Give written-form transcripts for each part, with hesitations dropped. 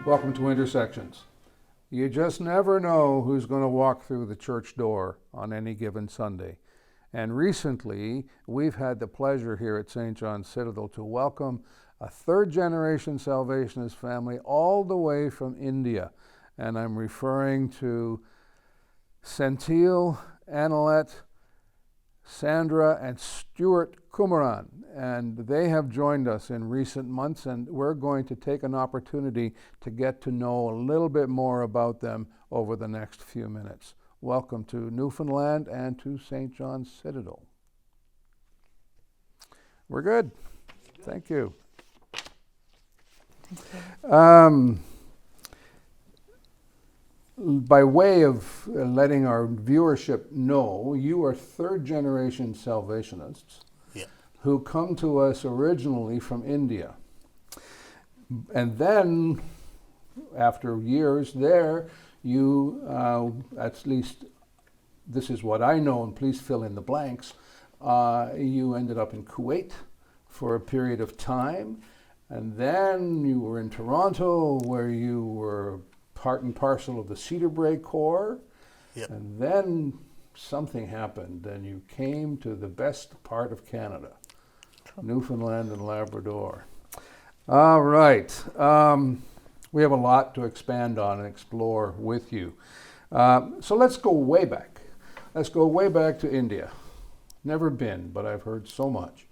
Welcome to Intersections. You just never know who's going to walk through the church door on any given Sunday. And recently, we've had the pleasure here at St. John's Citadel to welcome a third-generation Salvationist family all the way from India. And I'm referring to Senthil, Annalette, Sandra, and Stuart Kumaran. And they have joined us in recent months, and we're going to take an opportunity to get to know a little bit more about them over the next few minutes. Welcome to Newfoundland and to St. John's Citadel. We're good. Thank you. By way of letting our viewership know, you are third-generation Salvationists who come to us originally from India. And then, after years there, you, at least this is what I know, and please fill in the blanks, you ended up in Kuwait for a period of time, and then you were in Toronto, where you were part and parcel of the Cedar Brae Corps, and then something happened, and you came to the best part of Canada, Newfoundland and Labrador. All right. We have a lot to expand on and explore with you. So let's go way back. Let's go way back to India. Never been, but I've heard so much.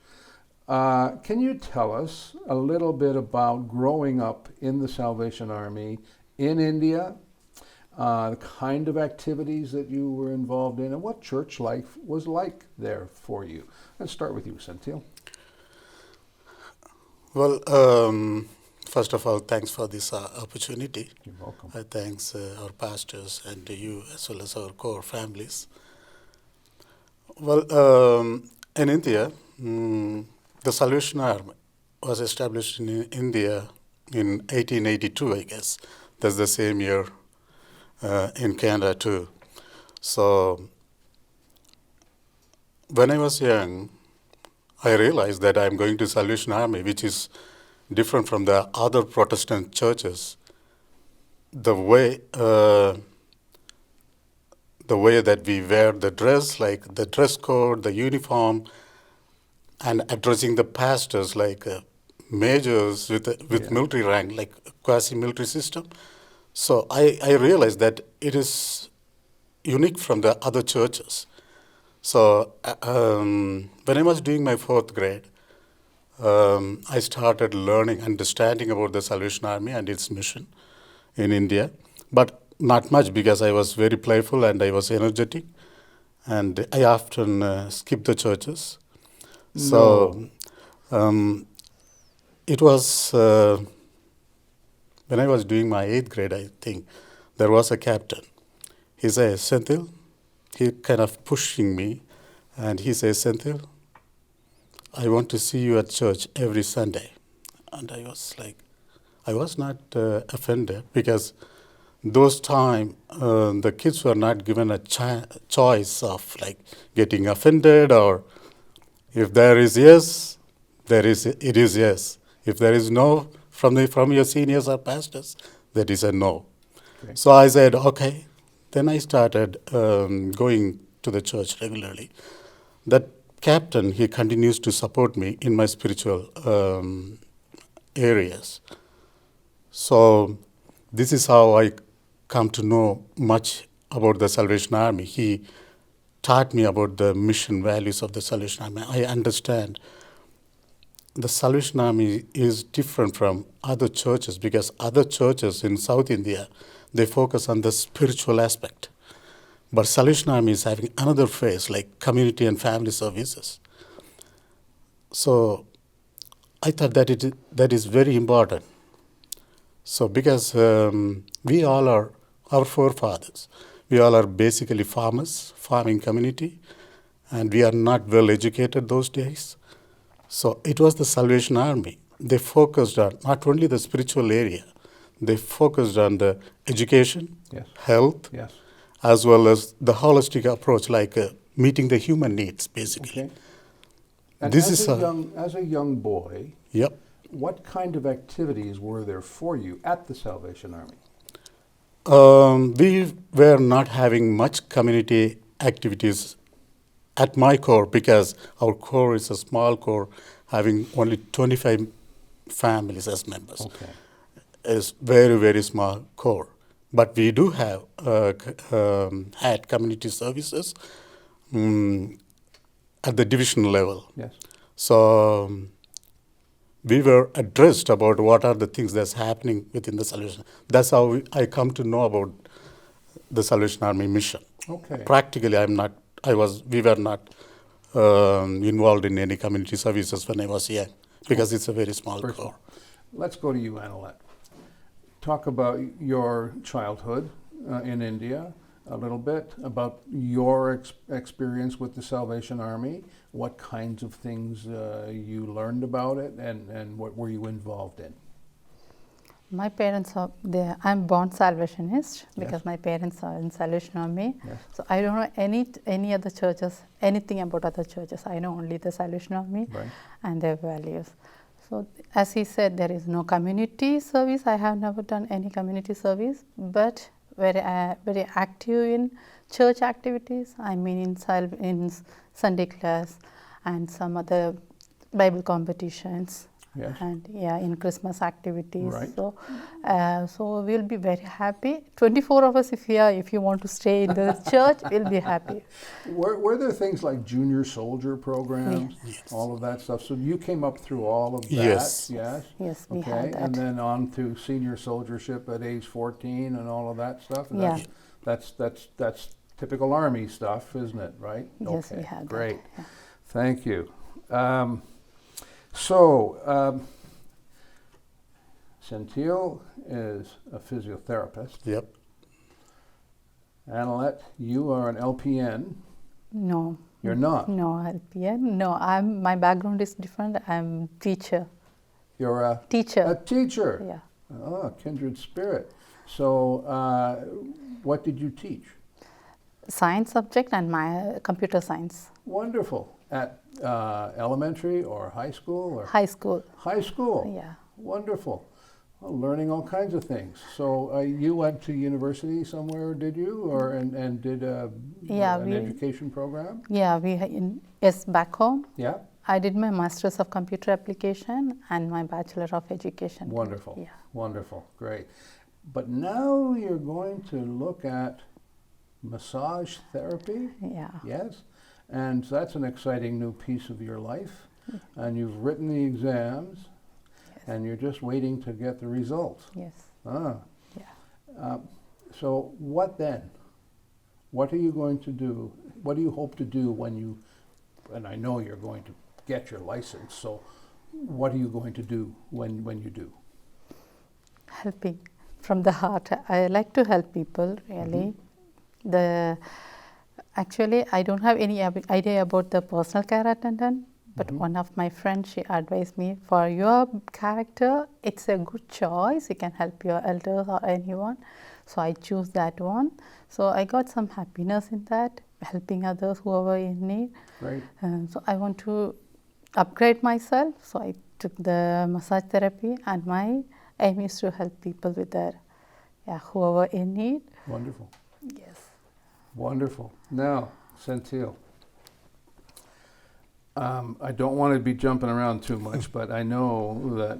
Can you tell us a little bit about growing up in the Salvation Army in India, the kind of activities that you were involved in, and what church life was like there for you? Let's start with you, Senthil. Well, first of all, thanks for this opportunity. You're welcome. Thanks our pastors and you, as well as our core families. Well, in India, the Salvation Army was established in India in 1882, I guess. That's the same year in Canada too. So when I was young, I realized that I'm going to Salvation Army, which is different from the other Protestant churches. The way that we wear the dress, like the dress code, the uniform, and addressing the pastors like majors with military rank, like quasi-military system. So I realized that it is unique from the other churches. So when I was doing my fourth grade, I started learning, understanding about the Salvation Army and its mission in India, but not much because I was very playful and I was energetic, and I often skipped the churches. So it was when I was doing my 8th grade, I think, there was a captain. He says, Senthil, he kind of pushing me, and he says, Senthil, I want to see you at church every Sunday. And I was like, I was not offended, because those time the kids were not given a choice of like getting offended, or if there is yes, it is yes. If there is no from your seniors or pastors, that is a no. Okay. So I said, okay. Then I started going to the church regularly. That captain, he continues to support me in my spiritual areas. So this is how I come to know much about the Salvation Army. He taught me about the mission values of the Salvation Army. I understand the Salvation Army is different from other churches, because other churches in South India, they focus on the spiritual aspect. But Salvation Army is having another phase, like community and family services. So I thought that is very important. So because we all are, our forefathers, we all are basically farmers, farming community, and we are not well educated those days. So it was the Salvation Army. They focused on not only the spiritual area, they focused on the education, health, as well as the holistic approach, like meeting the human needs, basically. Okay. And this as a young boy, what kind of activities were there for you at the Salvation Army? We were not having much community activities at my corps because our corps is a small corps having only 25 families as members. Okay. It's very, very small corps. But we do have had community services at the division level. Yes. So we were addressed about what are the things that's happening within the Salvation. That's how I come to know about the Salvation Army mission. Okay. Practically, we were not involved in any community services when I was young because it's a very small corps. Let's go to you, Annalette. Talk about your childhood in India a little bit, about your experience with the Salvation Army, what kinds of things you learned about it, and what were you involved in? My parents are there. I'm born Salvationist because Yes. my parents are in Salvation Army. Yes. So I don't know any other churches, anything about other churches. I know only the Salvation Army Right. and their values. So as he said, there is no community service. I have never done any community service, but very active in church activities. I mean in Sunday class and some other Bible competitions. Yes. And in Christmas activities. Right. So we'll be very happy. 24 hours if you want to stay in the church, we'll be happy. Were there things like junior soldier programs, Yes. all of that stuff? So you came up through all of that, Yes. yes? Yes, we Okay, had that. and then on to senior soldiership at age 14 and all of that stuff? And Yeah. That's typical Army stuff, isn't it, right? Yes, we Okay, had that, great. yeah. Thank you. Senthil is a physiotherapist. Yep. Annalette, you are an LPN. No. You're not. No, LPN. No, my background is different. I'm teacher. You're a Teacher. teacher. Yeah. Oh, kindred spirit. So, what did you teach? Science subject and my computer science. Wonderful. At elementary or high school or High school. high school. Yeah. Wonderful. Well, learning all kinds of things. So you went to university somewhere, did you, or and did an education program? Yeah, yes, back home. Yeah. I did my Master's of Computer Application and my Bachelor of Education. Wonderful. Yeah. Wonderful. Great. But now you're going to look at massage therapy. Yeah. Yes. And that's an exciting new piece of your life. And you've written the exams, and you're just waiting to get the results. Yes. Ah. Yeah. So what then? What are you going to do? What do you hope to do when you, and I know you're going to get your license, so what are you going to do when you do? Helping from the heart. I like to help people, really. Actually, I don't have any idea about the personal care attendant, but one of my friends, she advised me, for your character, it's a good choice. You can help your elders or anyone. So I choose that one. So I got some happiness in that, helping others who are in need. Right. So I want to upgrade myself. So I took the massage therapy, and my aim is to help people with their, whoever in need. Wonderful. Yes. Wonderful. Now, Senthil, I don't want to be jumping around too much, but I know that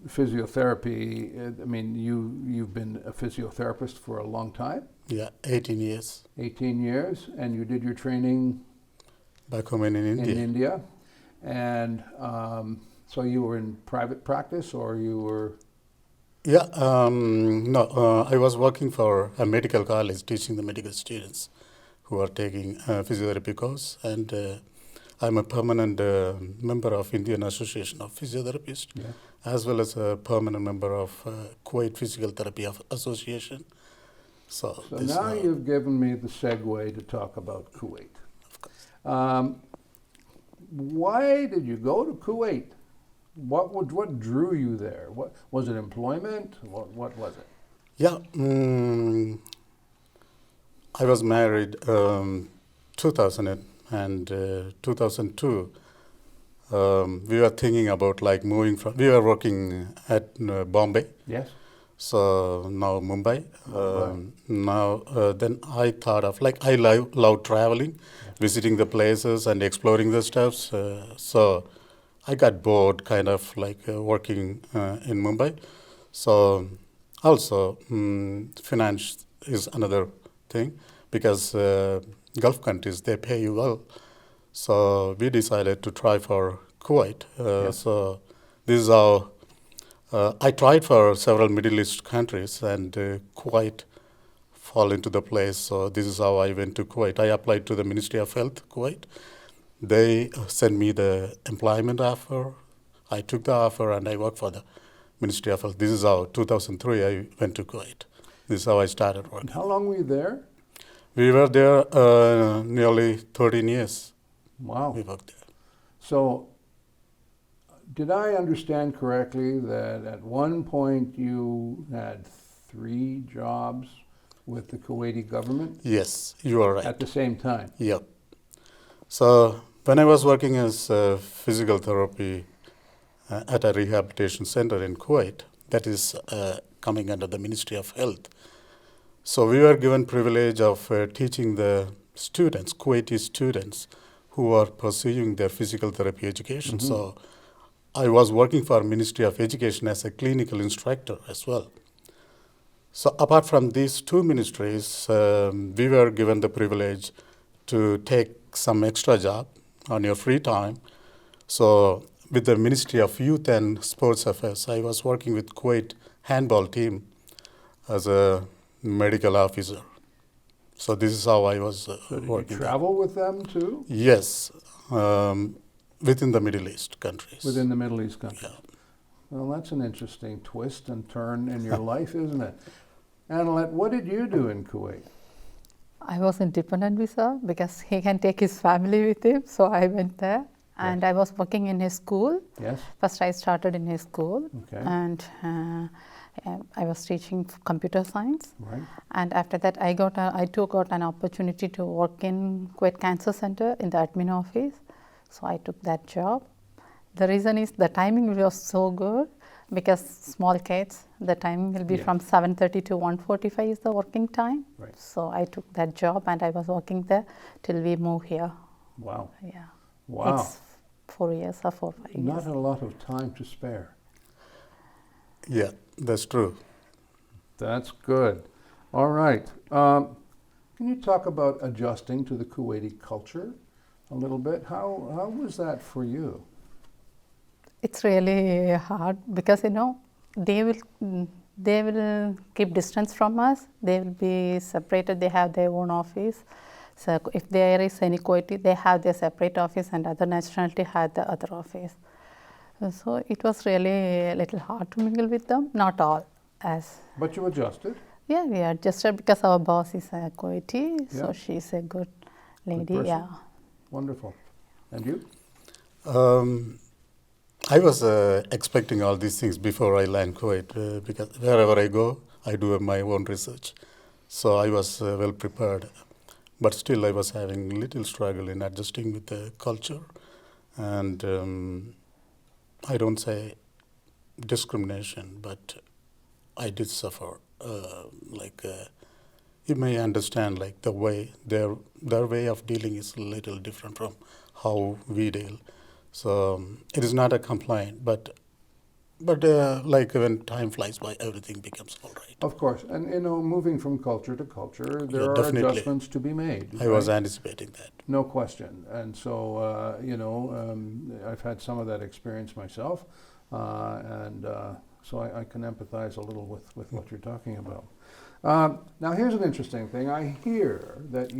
physiotherapy, I mean, you've been a physiotherapist for a long time. Yeah, 18 years. 18 years, and you did your training Back home in India. in India. And so you were in private practice, or you were? Yeah, no, I was working for a medical college teaching the medical students who are taking a physiotherapy course, and I'm a permanent member of Indian Association of Physiotherapists, as well as a permanent member of Kuwait Physical Therapy Association. So Now you've given me the segue to talk about Kuwait. Of course. Why did you go to Kuwait? What drew you there? What was it? Employment? What was it? Yeah, I was married 2000 and 2002. we were thinking about like moving from. We were working at Bombay, Yes. so now Mumbai. Mumbai. Then I thought of like I love traveling, visiting the places and exploring the stuffs. So I got bored, kind of like working in Mumbai. So also finance is another thing because Gulf countries they pay you well. So we decided to try for Kuwait. So this is how I tried for several Middle East countries, and Kuwait fall into the place. So this is how I went to Kuwait. I applied to the Ministry of Health, Kuwait. They sent me the employment offer. I took the offer and I worked for the Ministry of Health. This is how 2003 I went to Kuwait. This is how I started working. And how long were you there? We were there nearly 13 years. Wow. We worked there. So, did I understand correctly that at one point you had 3 jobs with the Kuwaiti government Yes, you are right. at the same time? Yep. So when I was working as physical therapy at a rehabilitation center in Kuwait, that is coming under the Ministry of Health. So we were given privilege of teaching the students, Kuwaiti students, who are pursuing their physical therapy education. So I was working for Ministry of Education as a clinical instructor as well. So apart from these 2 ministries, we were given the privilege to take some extra job on your free time. So with the Ministry of Youth and Sports Affairs, I was working with Kuwait handball team as a medical officer. So this is how I was So did working. you travel with them too? Yes, within the Middle East countries. Within the Middle East countries? Yeah. Well, that's an interesting twist and turn in your life, isn't it? Annalette, what did you do in Kuwait? I was in dependent visa because he can take his family with him, so I went there. And I was working in his school. Yes. First, I started in his school, Okay. and I was teaching computer science. Right. And after that, I got an opportunity to work in Kuwait Cancer Center in the admin office. So I took that job. The reason is the timing was so good because small kids, the timing will be Yeah. from 7:30 to 1:45 is the working time. Right. So I took that job and I was working there till we moved here. Wow. Yeah. Wow. It's 4 years or 4-5 years. Not a lot of time to spare. Yeah, that's true. That's good. All right. Can you talk about adjusting to the Kuwaiti culture a little bit? How was that for you? It's really hard because they will keep distance from us. They will be separated. They have their own office. So if there is any Kuwaiti, they have their separate office, and other nationality have the other office. So it was really a little hard to mingle with them. Not all, as But you adjusted. yeah, we adjusted because our boss is a Kuwaiti, Yeah. so she's a good lady. person. Yeah. Wonderful. And you? I was expecting all these things before I land Kuwait because wherever I go, I do my own research. So I was well prepared. But still, I was having little struggle in adjusting with the culture. And I don't say discrimination, but I did suffer. You may understand, like the way their way of dealing is a little different from how we deal. So it is not a complaint, but like when time flies by, everything becomes all right. Of course. And, moving from culture to culture, there are definitely. adjustments to be made. I was right? anticipating that. No question. And so, I've had some of that experience myself. So I can empathize a little with what you're talking about. Now, here's an interesting thing. I hear that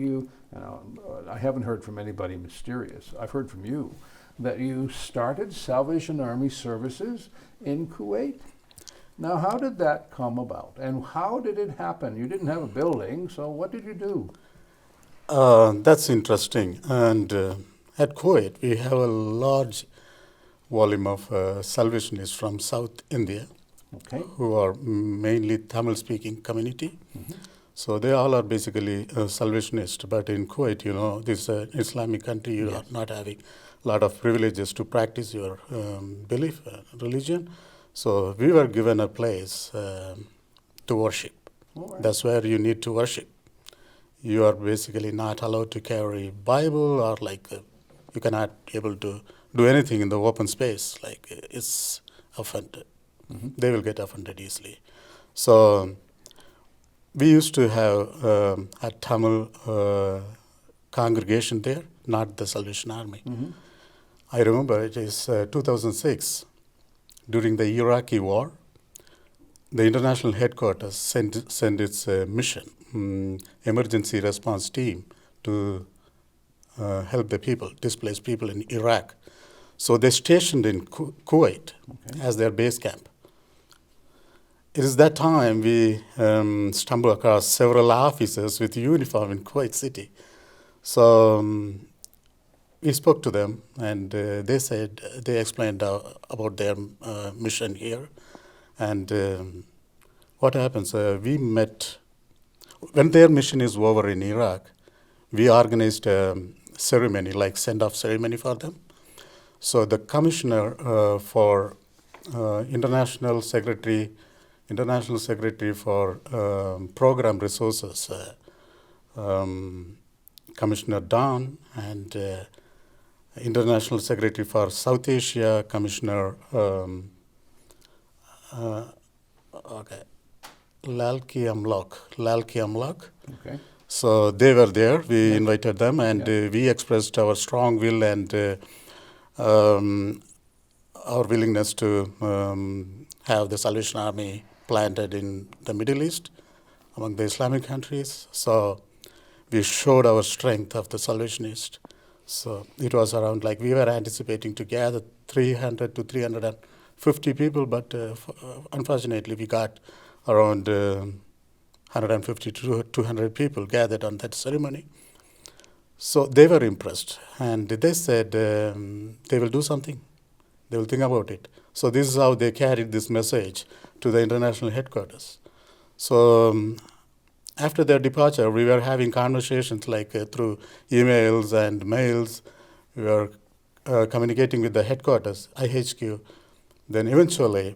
I haven't heard from anybody mysterious. I've heard from you that you started Salvation Army services in Kuwait. Now, how did that come about? And how did it happen? You didn't have a building, so what did you do? That's interesting. And at Kuwait, we have a large volume of Salvationists from South India, Okay. who are mainly Tamil-speaking community. Mm-hmm. So they all are basically Salvationists. But in Kuwait, this Islamic country, you are not having lot of privileges to practice your belief, religion. So we were given a place to worship. All right. That's where you need to worship. You are basically not allowed to carry Bible, or like you cannot able to do anything in the open space. Like it's offended. They will get offended easily. So we used to have a Tamil congregation there, not the Salvation Army. I remember it is 2006, during the Iraqi war. The international headquarters sent its mission, emergency response team, to help the people, displaced people in Iraq. So they stationed in Kuwait as their base camp. It is that time we stumbled across several officers with uniform in Kuwait City. So we spoke to them, and they explained about their mission here. And what happens, we met, when their mission is over in Iraq, we organized a ceremony, like send-off ceremony for them. So the commissioner for International Secretary for Program Resources, Commissioner Don, and International Secretary for South Asia, Commissioner Lalki Amlok. Okay. So they were there. We invited them, and we expressed our strong will and our willingness to have the Salvation Army planted in the Middle East, among the Islamic countries. So we showed our strength of the Salvationists. So it was around, like, we were anticipating to gather 300 to 350 people, but unfortunately we got around 150 to 200 people gathered on that ceremony. So they were impressed, and they said they will do something. They will think about it. So this is how they carried this message to the international headquarters. So after their departure, we were having conversations like through emails and mails. We were communicating with the headquarters, IHQ. Then eventually,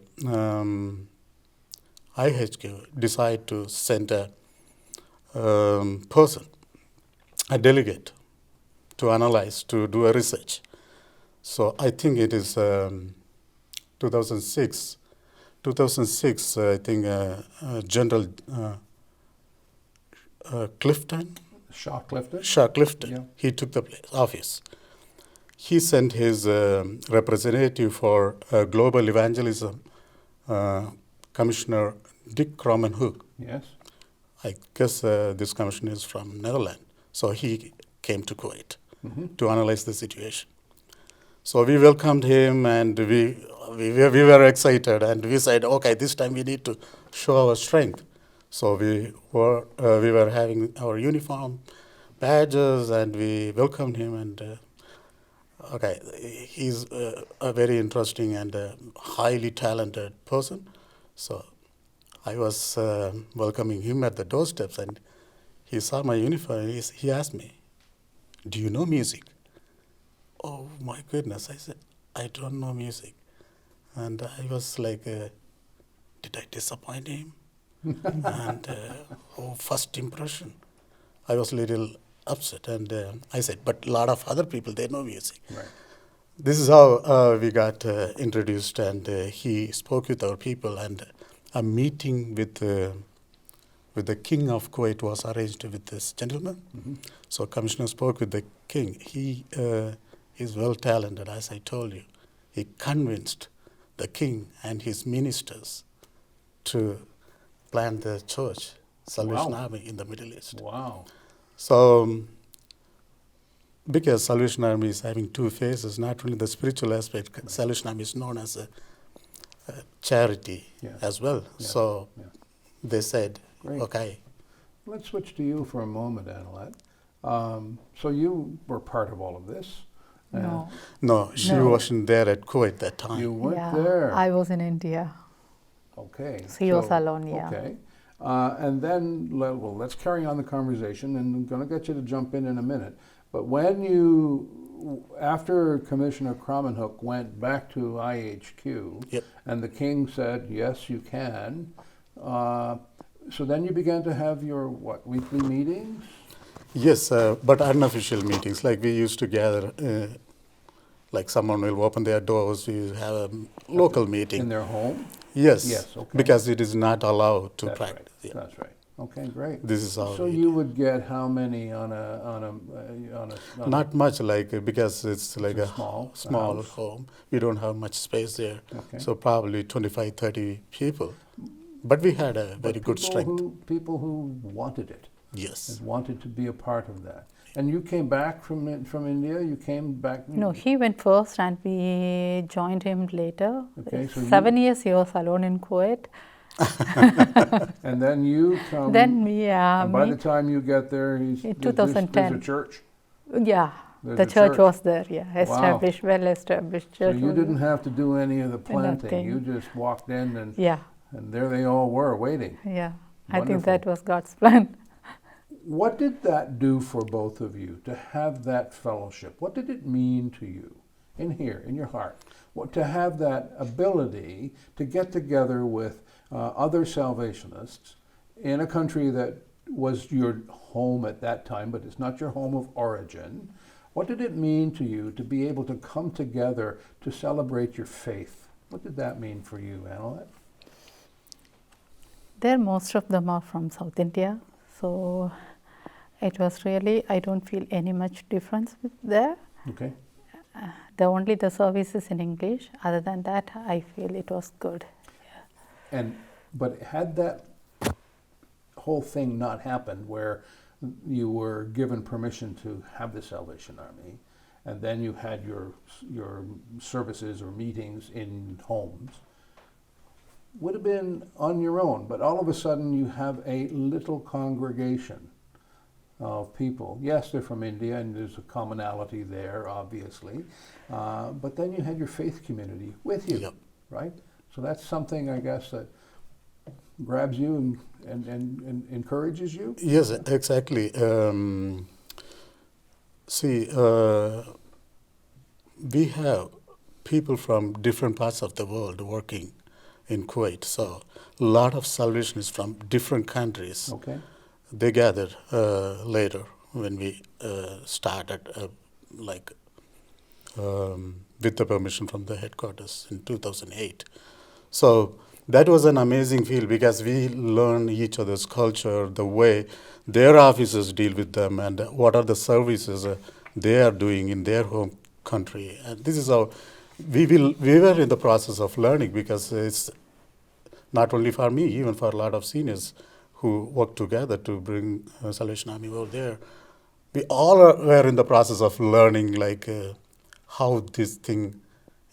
IHQ decided to send a person, a delegate, to analyze, to do a research. So I think it is 2006. 2006, I think General Clifton. Shaw Clifton. Shaw Clifton. Yeah. He took the office. He sent his representative for global evangelism, Commissioner Dick Kromenhoek. Yes. I guess this commissioner is from Netherlands. So he came to Kuwait to analyze the situation. So we welcomed him, and we were excited, and we said, okay, this time we need to show our strength. So we were having our uniform, badges, and we welcomed him. And okay, he's a very interesting and highly talented person. So I was welcoming him at the doorsteps, and he saw my uniform. He asked me, "Do you know music?" Oh my goodness! I said, "I don't know music," and I was like, "Did I disappoint him?" And first impression, I was a little upset, and I said, "But a lot of other people, they know music." Right. This is how we got introduced, and he spoke with our people, and a meeting with the king of Kuwait was arranged with this gentleman. So commissioner spoke with the king. He is well talented, as I told you. He convinced the king and his ministers to plant the church, Salvation Army, in the Middle East. Wow. So because Salvation Army is having two phases, not only the spiritual aspect, Salvation Army is known as a charity as well. Yes. So they said, Great. okay. Let's switch to you for a moment, Annalette. So you were part of all of this. No. She wasn't there at Kuwait that time. You weren't there. I was in India. Okay. So he was alone, yeah. Okay. And then, let's carry on the conversation, and I'm going to get you to jump in a minute. But when you after Commissioner Kramenhoek went back to IHQ, Yep. and the king said, yes, you can, so then you began to have your, what, weekly meetings? Yes, but unofficial meetings. Like we used to gather, like someone will open their doors, we have a local meeting. In their home? Yes, Yes, okay. because it is not allowed to That's practice. right. Yeah. That's right. Okay, great. This is how So we you would get how many on a Not much, like because it's like a a small house. home. We don't have much space there, Okay. so probably 25, 30 people. But we had a very good strength. People who wanted it Yes. and wanted to be a part of that. And you came back from India. You came back. No, he went first and we joined him later. Okay, so 7 years he was alone in Kuwait. And then you come. Then we, and by the time you get there, in there's 2010. a church. Yeah, There's the a church church. was there, yeah, established, well-established So church. you was didn't there. have to do any of the planting. Nothing. You just walked in, and Yeah, there they all were waiting. yeah. I think Wonderful. that was God's plan. What did that do for both of you to have that fellowship? What did it mean to you in here, in your heart? What, to have that ability to get together with other Salvationists in a country that was your home at that time, but it's not your home of origin. What did it mean to you to be able to come together to celebrate your faith? What did that mean for you, Annalette? There, most of them are from South India, so it was really, I don't feel any much difference with there. Okay. The service is in English. Other than that, I feel it was good. But had that whole thing not happened, where you were given permission to have the Salvation Army, and then you had your services or meetings in homes, would have been on your own. But all of a sudden, you have a little congregation of people. Yes, they're from India, and there's a commonality there, obviously. But then you had your faith community with you, Yep. right? So that's something, I guess, that grabs you and encourages you? Yes, exactly. See, we have people from different parts of the world working in Kuwait. So a lot of Salvationists from different countries. Okay. They gathered later when we started, with the permission from the headquarters in 2008. So that was an amazing feel because we learned each other's culture, the way their officers deal with them, and what are the services they are doing in their home country. And this is how we were in the process of learning, because it's not only for me, even for a lot of seniors who work together to bring Salvation Army over there. We all were in the process of learning how this thing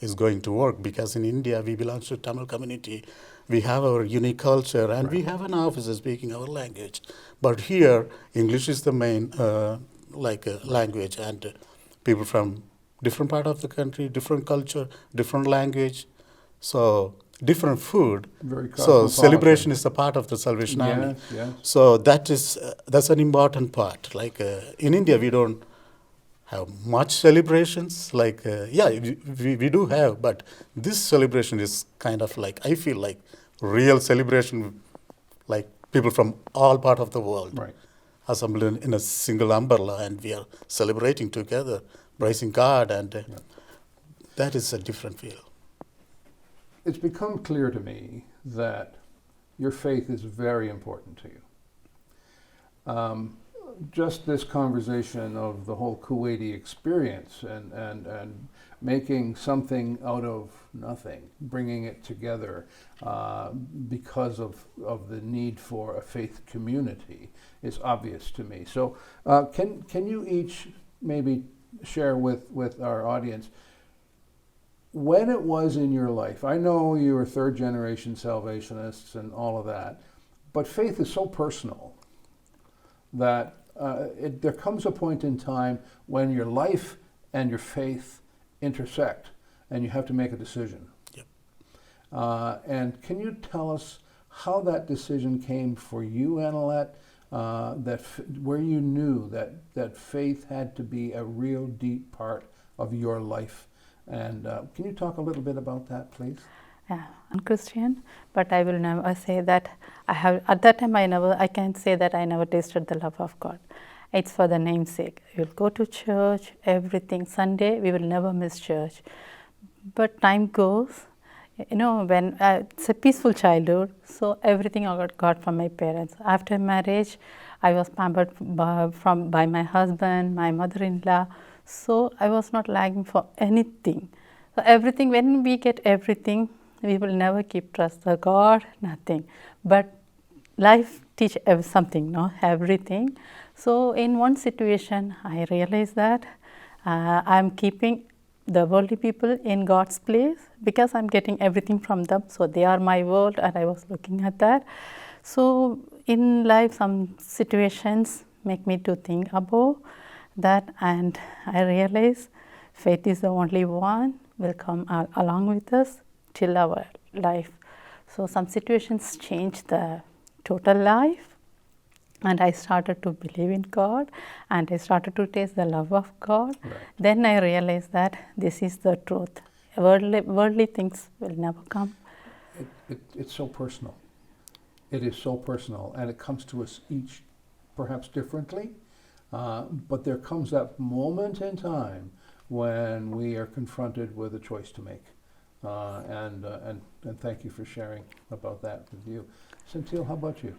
is going to work, because in India we belong to Tamil community. We have our unique culture, and we have an officer speaking our language. But here, English is the main language, and people from different part of the country, different culture, different language, so different food. Very So cosmopolitan. celebration is a part of the Salvation Army. Yes, yes. So that's an important part. In India, we don't have much celebrations. We do have, but this celebration is kind of I feel like real celebration, like people from all part of the world Right. assembled in a single umbrella, and we are celebrating together, praising God, and that is a different feel. It's become clear to me that your faith is very important to you. Just this conversation of the whole Kuwaiti experience and making something out of nothing, bringing it together because of the need for a faith community is obvious to me. So can you each maybe share with our audience when it was in your life? I know you were third generation Salvationists and all of that, but faith is so personal that there comes a point in time when your life and your faith intersect and you have to make a decision. Yep. And can you tell us how that decision came for you, Annalette, where you knew that faith had to be a real deep part of your life. And can you talk a little bit about that, please? Yeah, I'm Christian, but I will never say that I have. At that time, I can't say that I never tasted the love of God. It's for the namesake. You'll go to church, everything. Sunday, we will never miss church. But time goes, when it's a peaceful childhood, so everything I got from my parents. After marriage, I was pampered by my husband, my mother-in-law, so I was not lagging for anything. So everything, when we get everything, we will never keep trust the God, nothing. But life teach something, no, everything. So in one situation, I realized that I'm keeping the worldly people in God's place because I'm getting everything from them. So they are my world, and I was looking at that. So in life, some situations make me to think about that, and I realize faith is the only one will come along with us till our life. So some situations change the total life, and I started to believe in God, and I started to taste the love of God. Right. Then I realized that this is the truth. Worldly things will never come. It's so personal. It is so personal, and it comes to us each perhaps differently, but there comes that moment in time when we are confronted with a choice to make. And thank you for sharing about that with you. Senthil, how about you?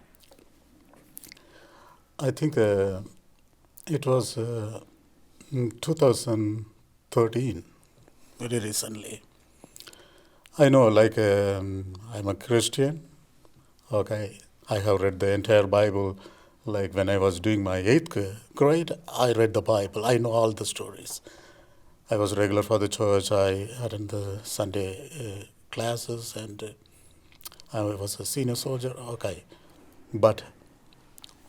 I think it was in 2013, very recently. I know, I'm a Christian. Okay, I have read the entire Bible. Like when I was doing my 8th grade, I read the Bible. I know all the stories. I was regular for the church. I attended the Sunday classes, and I was a senior soldier. Okay, but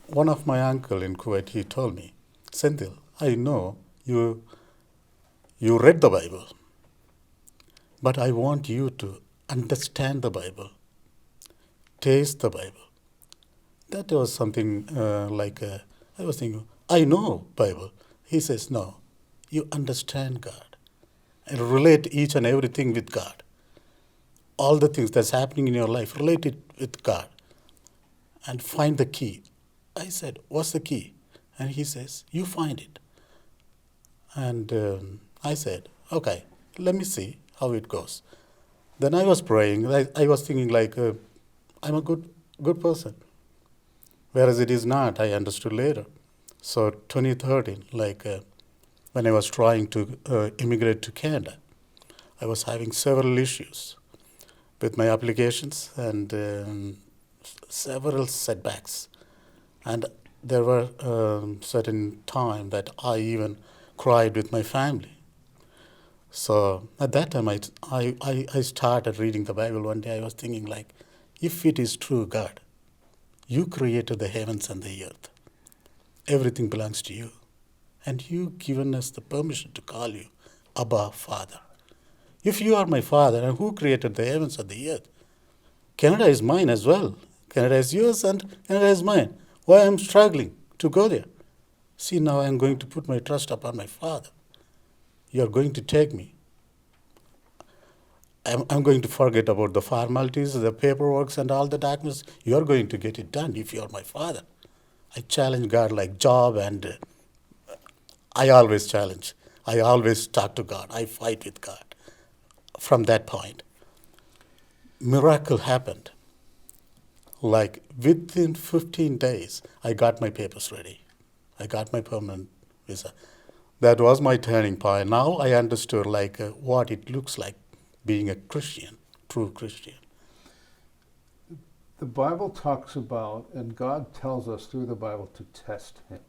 one of my uncle in Kuwait, he told me, Senthil, I know you read the Bible, but I want you to understand the Bible, taste the Bible. That was something I was thinking, I know Bible. He says, no, you understand God and relate each and everything with God. All the things that's happening in your life, relate it with God and find the key. I said, what's the key? And he says, you find it. And I said, okay, let me see how it goes. Then I was praying. I was thinking I'm a good person. Whereas it is not, I understood later. So 2013, when I was trying to immigrate to Canada, I was having several issues with my applications and several setbacks. And there were certain time that I even cried with my family. So at that time, I started reading the Bible. One day I was thinking if it is true, God, you created the heavens and the earth. Everything belongs to you. And you've given us the permission to call you Abba, Father. If you are my Father, and who created the heavens and the earth? Canada is mine as well. Canada is yours and Canada is mine. Why I'm struggling to go there? See, now I'm going to put my trust upon my Father. You're going to take me. I'm going to forget about the formalities, the paperwork, and all the darkness. You're going to get it done if you're my Father. I challenge God like Job, and I always challenge. I always talk to God. I fight with God. From that point, miracle happened. Within 15 days, I got my papers ready. I got my permanent visa. That was my turning point. Now I understood what it looks like being a Christian, true Christian. The Bible talks about, and God tells us through the Bible to test Him.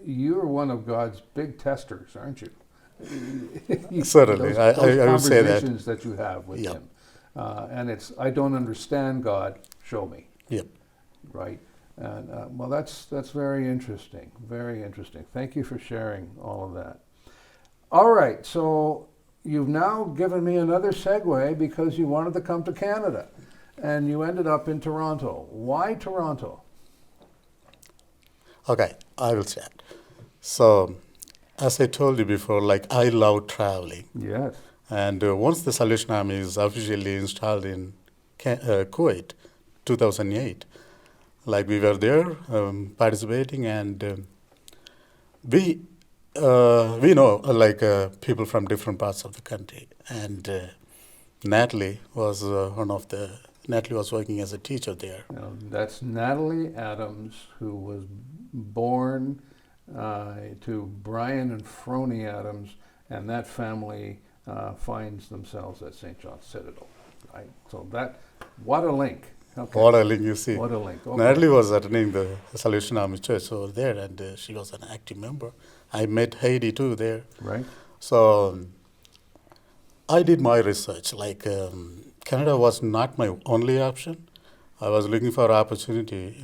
You're one of God's big testers, aren't you? Certainly, those I would say that. Conversations that you have with Yep. Him. And it's, I don't understand God, show me. Yep. Right? And well, that's very interesting, very interesting. Thank you for sharing all of that. All right, so you've now given me another segue because you wanted to come to Canada, and you ended up in Toronto. Why Toronto? Okay, I will start. So as I told you before, like I love traveling. Yes. And once the Salvation Army is officially installed in Kuwait, 2008, like we were there participating, and we know people from different parts of the country. And Natalie was Natalie was working as a teacher there. Now, that's Natalie Adams, who was born to Brian and Froni Adams, and that family finds themselves at St. John's Citadel. Right? So what a link. Okay. What a link, you see. What a link. Okay. Natalie was attending the Salvation Army Church over there, and she was an active member. I met Heidi too there. Right. So I did my research. Canada was not my only option. I was looking for an opportunity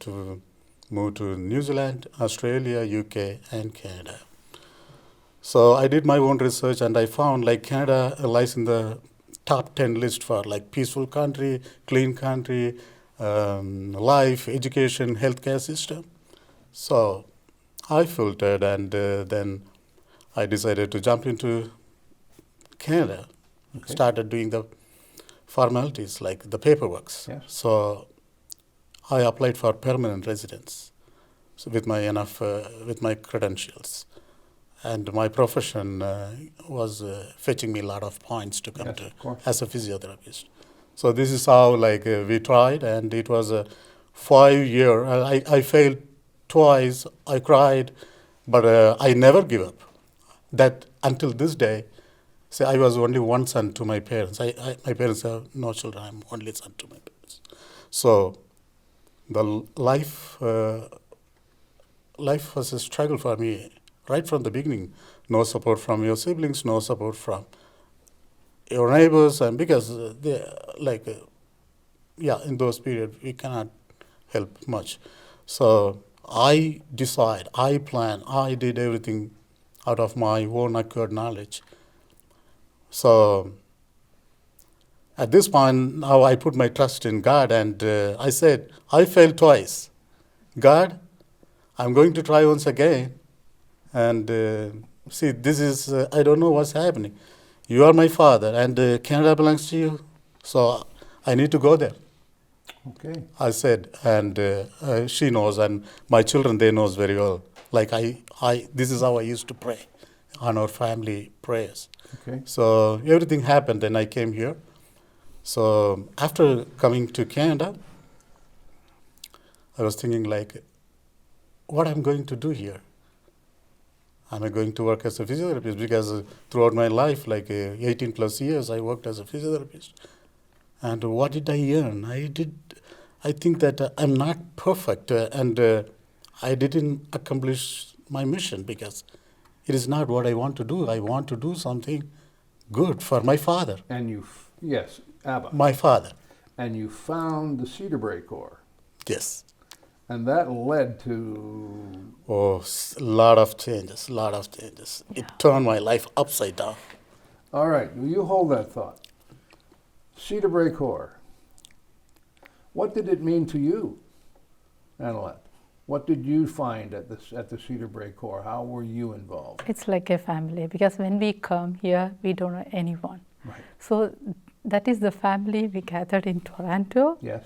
to move to New Zealand, Australia, UK, and Canada. So I did my own research, and I found Canada lies in the top 10 list for peaceful country, clean country, life, education, healthcare system. So I filtered, and then I decided to jump into Canada. Okay. Started doing the formalities, like the paperwork. Yes. So I applied for permanent residence, so with my credentials, and my profession was fetching me a lot of points to come to as a physiotherapist. So this is how we tried, and it was a 5-year. I failed twice. I cried, but I never give up. That until this day. See, I was only one son to my parents. My parents have no children. I'm only son to my parents. So the life was a struggle for me right from the beginning. No support from your siblings, no support from your neighbors, and because in those periods we cannot help much. So I decide, I plan, I did everything out of my own acquired knowledge. So at this point, now I put my trust in God, and I said, I failed twice. God, I'm going to try once again. And see, this is, I don't know what's happening. You are my father, and Canada belongs to you, so I need to go there. Okay. I said, and she knows, and my children, they knows very well. This is how I used to pray on our family prayers. Okay. So everything happened, then I came here. So after coming to Canada, I was thinking what I'm going to do here. Am I going to work as a physiotherapist? Because throughout my life, 18 plus years, I worked as a physiotherapist. And what did I earn? I think that I'm not perfect, and I didn't accomplish my mission because it is not what I want to do. I want to do something good for my father. And yes, Abba. My father. And you found the Cedar Break Corps. Yes. And that led to... a lot of changes. It turned my life upside down. All right, you hold that thought. Cedar Break Corps. What did it mean to you, Annalette? What did you find at the Cedar Break Corps? How were you involved? It's like a family, because when we come here, we don't know anyone. Right. So that is the family we gathered in Toronto. Yes.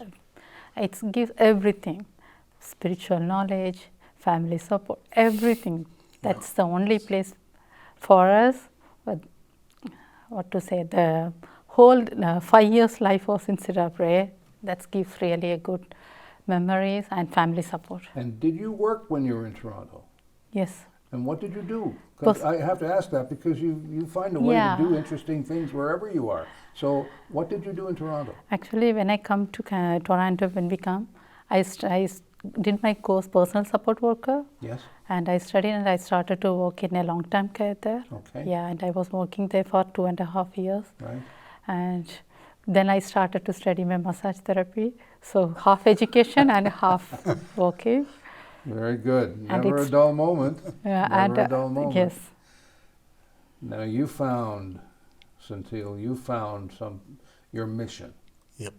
It gives everything, spiritual knowledge, family support, everything. That's the only place for us. But what to say, the whole 5 years life was in Cedar Break. That gives really a good memories and family support. And did you work when you were in Toronto? Yes. And what did you do? 'Cause I have to ask that because you find a way to do interesting things wherever you are. So what did you do in Toronto? Actually, when I come to Toronto, when we come, I did my course personal support worker. Yes. And I studied, and I started to work in a long-term care there. Okay. Yeah, and I was working there for 2.5 years. Right. And then I started to study my massage therapy. So half education and half working. Very good. And Never a dull moment. Never a dull moment. Yes. Now you found, Centil, your mission. Yep.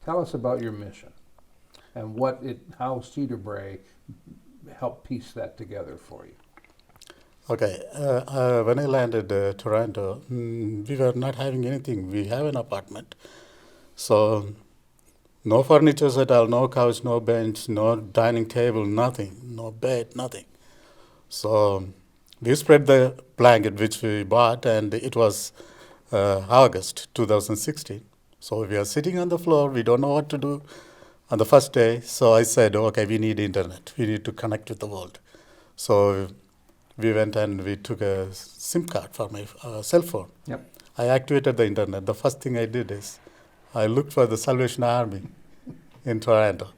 Tell us about your mission and how Cedar Break helped piece that together for you. Okay, when I landed Toronto, we were not having anything. We have an apartment, so no furniture at all, no couch, no bench, no dining table, nothing, no bed, nothing. So we spread the blanket which we bought, and it was August 2016. So we are sitting on the floor. We don't know what to do on the first day. So I said, okay, we need internet. We need to connect with the world. So we went and we took a SIM card for my cell phone. Yep. I activated the internet. The first thing I did is I looked for the Salvation Army in Toronto.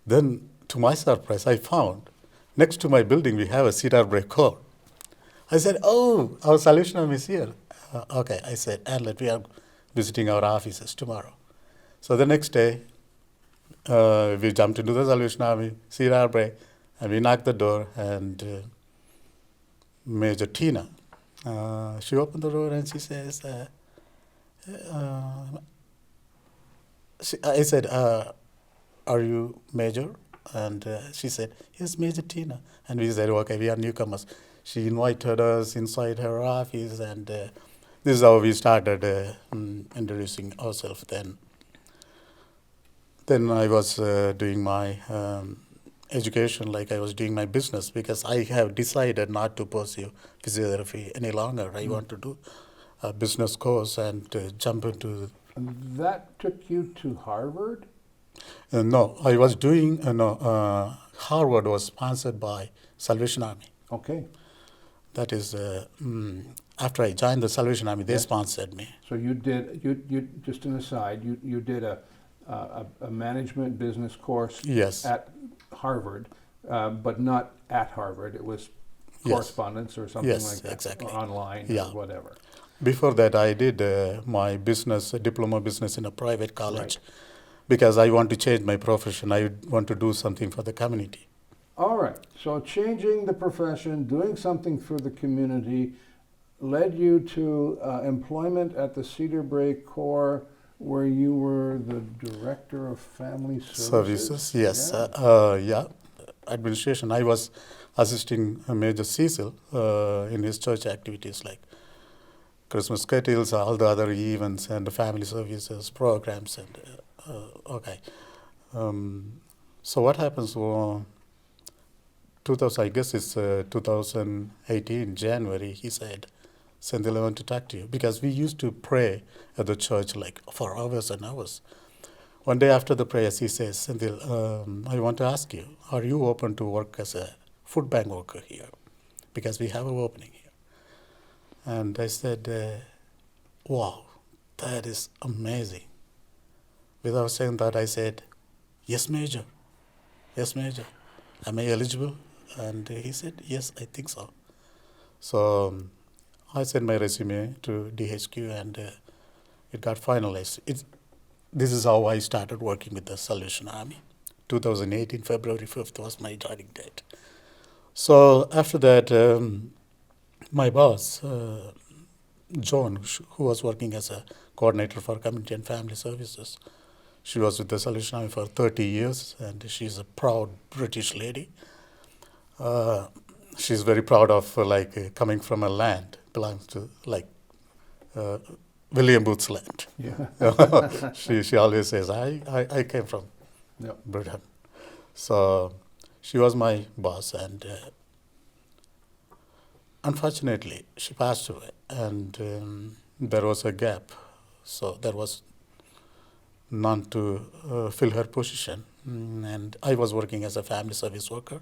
Then, to my surprise, I found next to my building we have a cedar brick core. I said, "Oh, our Salvation Army is here." Okay, I said, and we are visiting our offices tomorrow. So the next day, we jumped into the Salvation Army, cedar brick, and we knocked the door, and Major Tina, she opened the door and she says, I said, "Are you Major?" And she said, "Yes, Major Tina." And we said, "Okay, we are newcomers." She invited us inside her office, and this is how we started introducing ourselves. Then I was doing my education, like I was doing my business, because I have decided not to pursue physiotherapy any longer. I want to do a business course and jump into. That took you to Harvard? No, I was doing, Harvard was sponsored by Salvation Army. Okay. That is, after I joined the Salvation Army, they Yes. sponsored me. So you did, you just an aside, you did a management business course Yes. at Harvard, but not at Harvard. It was Yes. correspondence or something Yes, like that, exactly. or online Yeah. or whatever. Before that, I did my business, diploma business in a private college, Right. because I want to change my profession. I want to do something for the community. All right. So changing the profession, doing something for the community, led you to employment at the Cedar Brae Corps, where you were the director of family services. Yes. Yeah. Administration. I was assisting Major Cecil in his church activities like Christmas kettles, all the other events, and the family services programs. And okay. So what happens? 2000, I guess it's 2018 January. He said, "Senthil, I want to talk to you," because we used to pray at the church like for hours and hours. One day after the prayers, he says, "Senthil, I want to ask you, are you open to work as a food bank worker here? Because we have an opening here." And I said, "Wow, that is amazing." Without saying that, I said, "Yes, Major. Yes, Major. Am I eligible?" And he said, "Yes, I think so." So I sent my resume to DHQ, and it got finalized. This is how I started working with the Salvation Army. 2018, February 5th was my joining date. So after that, my boss, Joan, who was working as a coordinator for Community and Family Services, she was with the Salvation Army for 30 years, and she's a proud British lady. She's very proud of coming from a land belongs to William Booth's land. Yeah. She always says, I came from Yep. Britain. So she was my boss, and unfortunately she passed away, and there was a gap. So there was none to fill her position. And I was working as a family service worker,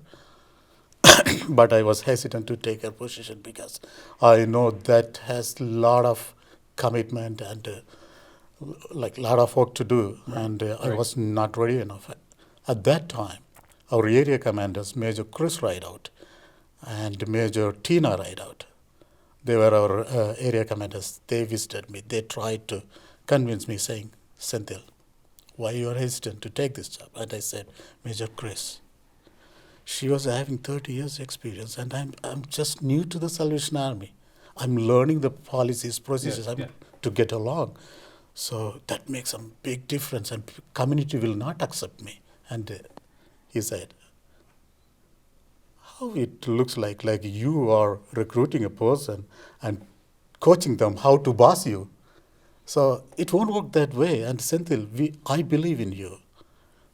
but I was hesitant to take her position because I know that has a lot of commitment and lot of work to do, and I was not ready enough. At that time, our area commanders, Major Chris Rideout and Major Tina Rideout, they were our area commanders. They visited me. They tried to convince me, saying, "Senthil, why you are hesitant to take this job?" And I said, "Major Chris, she was having 30 years experience, and I'm just new to the Salvation Army. I'm learning the policies, procedures to get along. So that makes a big difference, and community will not accept me." And he said, how it looks like you are recruiting a person and coaching them how to boss you. So it won't work that way. And Senthil, I believe in you.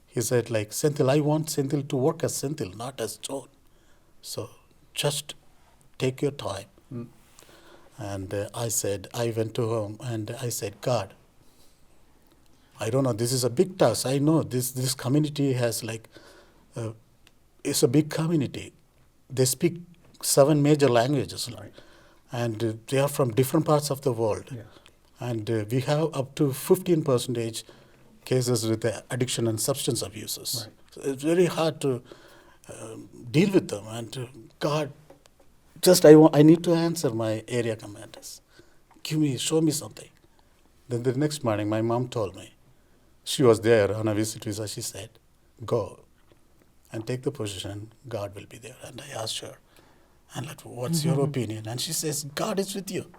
He said, like, Senthil, I want Senthil to work as Senthil, not as John. So just take your time. Mm. And I went to home and I said, God, I don't know, this is a big task. I know this community has it's a big community. They speak 7 major languages. Right. And they are from different parts of the world. Yes. And we have up to 15% cases with addiction and substance abuses. Right. So it's very hard to deal with them. And God, I need to answer my area commanders. Show me something. Then the next morning, my mom told me, she was there on a visit visa. She said, go and take the position. God will be there. And I asked her, and what's your opinion? And she says, God is with you.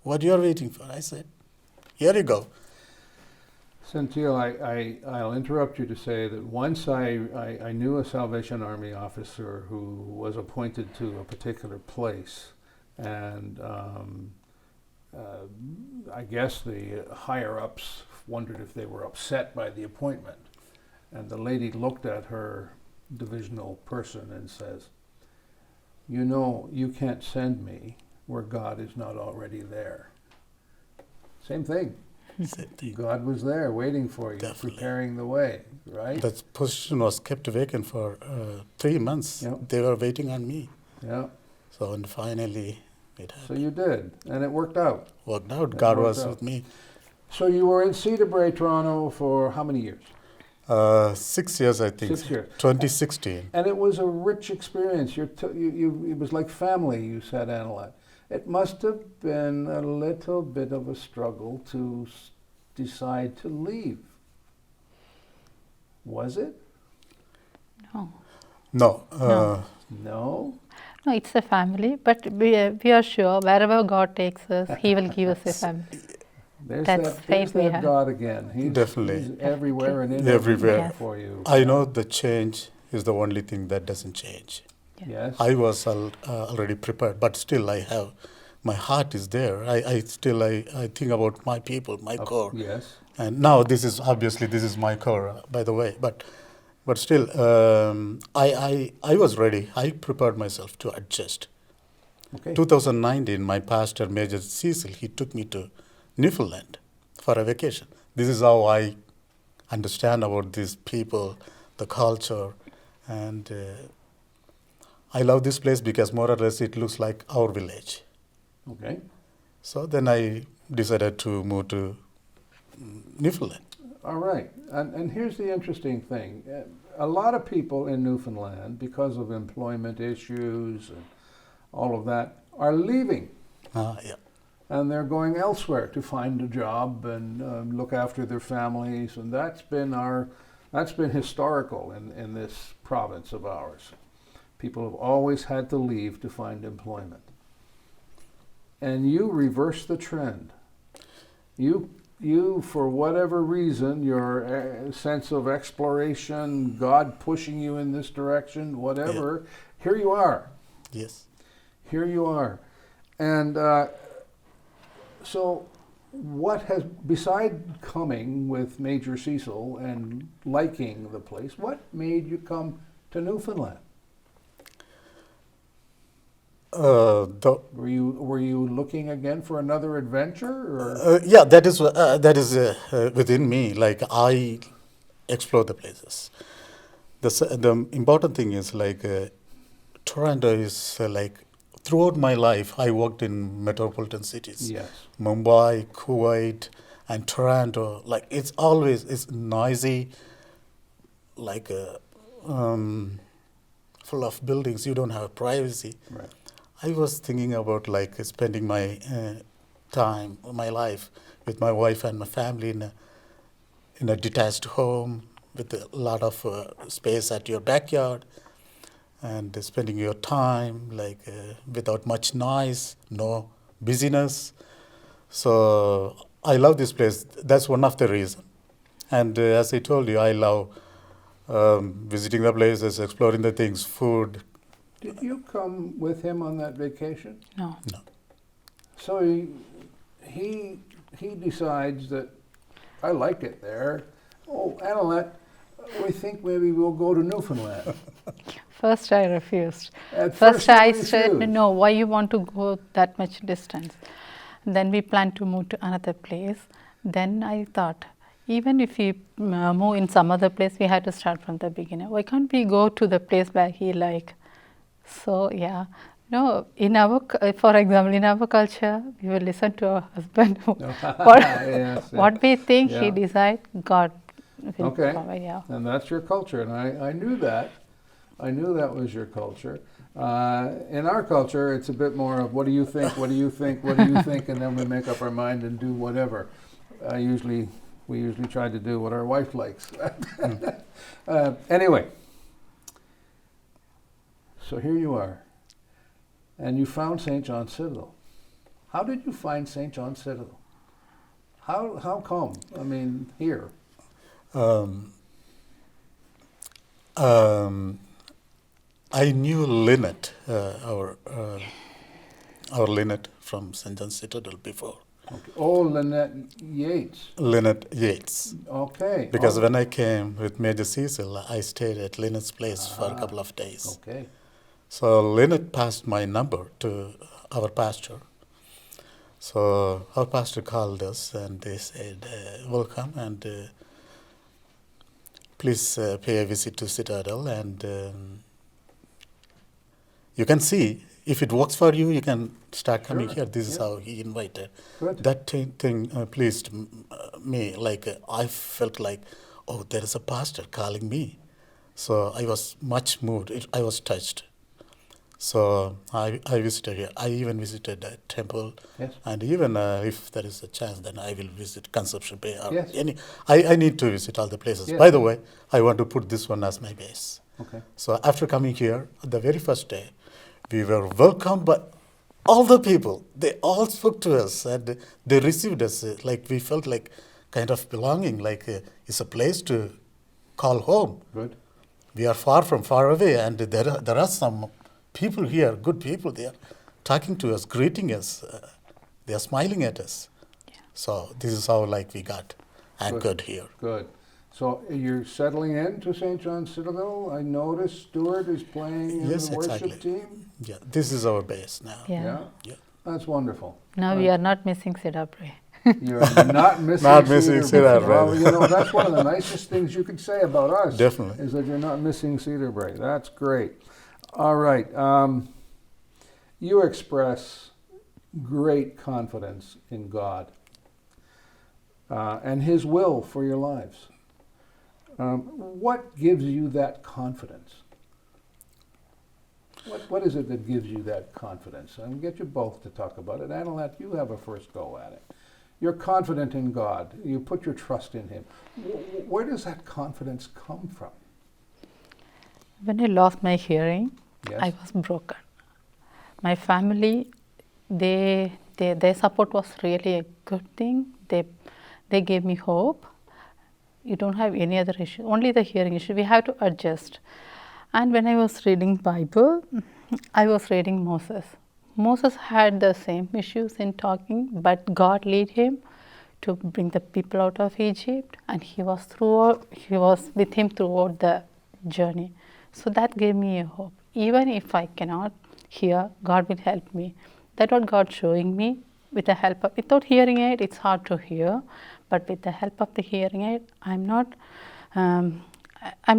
What you are waiting for? I said, here you go. Senthil, I'll interrupt you to say that once I knew a Salvation Army officer who was appointed to a particular place, and I guess the higher-ups wondered if they were upset by the appointment. And the lady looked at her divisional person and says, you know, you can't send me where God is not already there. Same thing. Same thing. God was there waiting for you, Definitely. preparing the way, right? That position was kept vacant for 3 months. Yep. They were waiting on me. Yeah. So and finally it So happened. you did, and it worked out. Worked out. It God worked was out. with me. So you were in Cedarbrae, Toronto for how many years? 6 years, I think. 6 years. 2016. And it was a rich experience. It was like family, you said, Annalette. It must have been a little bit of a struggle to decide to leave. Was it? No. No. No. No? No, it's a family, but we are sure wherever God takes us, He will give us a family. There's That's faith we that have. God again. Definitely. He's everywhere and in Everywhere. Yes. for you. I know the change is the only thing that doesn't change. Yes. I was already prepared, but still my heart is there. I think about my people, my core. Yes. And now this is my core, by the way. But still, I was ready. I prepared myself to adjust. Okay. 2019, my pastor, Major Cecil, he took me to Newfoundland for a vacation. This is how I understand about these people, the culture, and I love this place because more or less it looks like our village. Okay. So then I decided to move to Newfoundland. All right. And here's the interesting thing. A lot of people in Newfoundland, because of employment issues and all of that, are leaving. Yeah. And they're going elsewhere to find a job and look after their families. And that's been historical in this province of ours. People have always had to leave to find employment. And you reverse the trend. You, for whatever reason, your sense of exploration, God pushing you in this direction, whatever, here you are. Yes. Here you are. And so what has, beside coming with Major Cecil and liking the place, what made you come to Newfoundland? Were you looking again for another adventure? Or? Yeah, that is within me. Like I explore the places. The important thing is Toronto is throughout my life I worked in metropolitan cities. Yes. Mumbai, Kuwait, and Toronto. It's noisy, full of buildings. You don't have privacy. Right. I was thinking about spending my time, my life with my wife and my family in a detached home with a lot of space at your backyard, and spending your time without much noise, no busyness. So I love this place. That's one of the reasons. And as I told you, I love visiting the places, exploring the things, food, Did you come with him on that vacation? No. No. So he decides that I like it there. Oh, Annalette, we think maybe we'll go to Newfoundland. First I refused. At First you I said, refused. no, why you want to go that much distance? Then we planned to move to another place. Then I thought, even if we move in some other place, we had to start from the beginning. Why can't we go to the place where he like? So yeah, no. In our, for example, in our culture, we will listen to our husband. what, Yes, what we think he yeah. decide, God will Okay. provide. Yeah. And that's your culture, and I knew that. I knew that was your culture. In our culture, it's a bit more of what do you think, what do you think, what do you think, and then we make up our mind and do whatever. We usually try to do what our wife likes. Anyway, so here you are, and you found St. John's Citadel. How did you find St. John's Citadel? How come? I mean, here. I knew Lynette, our Lynette from St. John's Citadel before. Okay. Oh, Lynette Yates. Lynette Yates. Okay. Because Oh, when I came with Major Cecil, I stayed at Lynette's place for a couple of days. okay. So Lynette passed my number to our pastor. So our pastor called us and they said, welcome and please pay a visit to Citadel and you can see if it works for you, you can start coming Sure. here. This is Yeah. how he invited. Good. That thing pleased me. Like I felt like, oh, there is a pastor calling me. So I was much moved. I was touched. So I visited here. I even visited the temple. Yes. And even if there is a chance, then I will visit Consumption Bay. Or Yes. I need to visit all the places. Yes. By the way, I want to put this one as my base. Okay. So after coming here, the very first day, we were welcomed by all the people. They all spoke to us and they received us like we felt like kind of belonging, like it's a place to call home. Good. We are far away, and there are some people here, good people. They are talking to us, greeting us. They are smiling at us. Yeah. So this is how like we got anchored here. Good. So you're settling into St. John's Citadel. I noticed Stuart is playing in Yes, the worship exactly. team. Yeah, this is our base now. Yeah. Yeah. That's wonderful. Now we are not missing Cedar Brae. You're not missing Not missing Cedar Brae. Well, you know, that's one of the nicest things you could say about us. Definitely. Is that you're not missing Cedar Brae. That's great. All right. You express great confidence in God and His will for your lives. What gives you that confidence? What is it that gives you that confidence? I'll get you both to talk about it. Annalette, you have a first go at it. You're confident in God. You put your trust in Him. Where does that confidence come from? When I lost my hearing, Yes. I was broken. My family, their support was really a good thing. They gave me hope. You don't have any other issue, only the hearing issue. We have to adjust. And when I was reading Bible, I was reading Moses. Moses had the same issues in talking, but God led him to bring the people out of Egypt, and he was with him throughout the journey. So that gave me a hope. Even if I cannot hear, God will help me. That's what God showing me with the help of, without hearing aid, it's hard to hear, but with the help of the hearing aid, I'm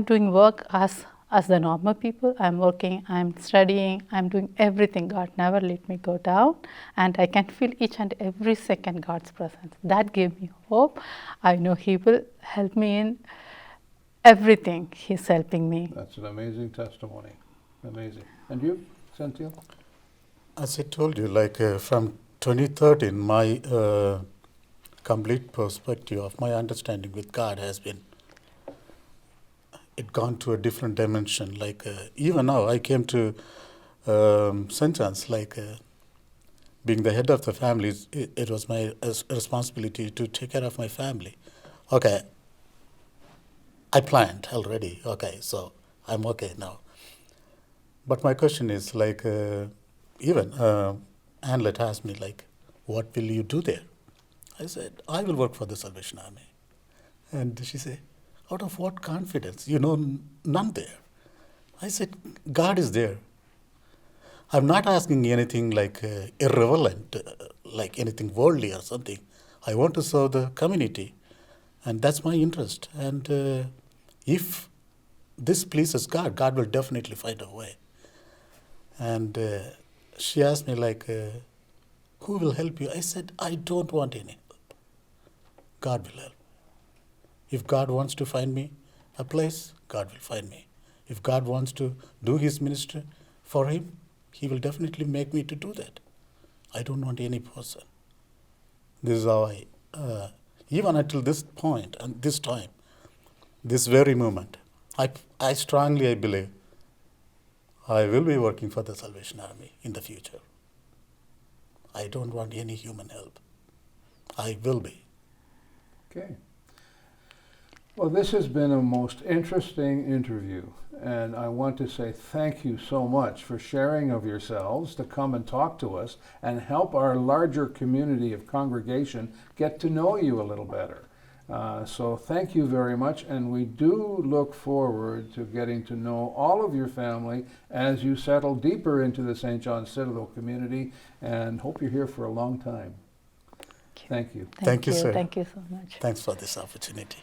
doing work as the normal people. I'm working, I'm studying, I'm doing everything. God never let me go down, and I can feel each and every second God's presence. That gave me hope. I know He will help me in everything. He's helping me. That's an amazing testimony. Amazing. And you, Cynthia? As I told you, like from 2013, my complete perspective of my understanding with God has been, it gone to a different dimension. Like even now, I came to St. John's, like being the head of the family, it was my responsibility to take care of my family. Okay, I planned already. Okay, so I'm okay now. But my question is like, even Anlet asked me like, what will you do there? I said, I will work for the Salvation Army. And she said, out of what confidence? You know, none there. I said, God is there. I'm not asking anything like irrelevant, like anything worldly or something. I want to serve the community, and that's my interest. And if this pleases God, God will definitely find a way. And she asked me like, who will help you? I said, I don't want any help. God will help. If God wants to find me a place, God will find me. If God wants to do His ministry for Him, He will definitely make me to do that. I don't want any person. This is how I, even until this point and this time, this very moment, I strongly believe I will be working for the Salvation Army in the future. I don't want any human help. I will be. Okay. Well, this has been a most interesting interview, and I want to say thank you so much for sharing of yourselves to come and talk to us and help our larger community of congregation get to know you a little better. So thank you very much, and we do look forward to getting to know all of your family as you settle deeper into the St. John Citadel community, and hope you're here for a long time. Thank you. Thank you, sir. Thank you so much. Thanks for this opportunity.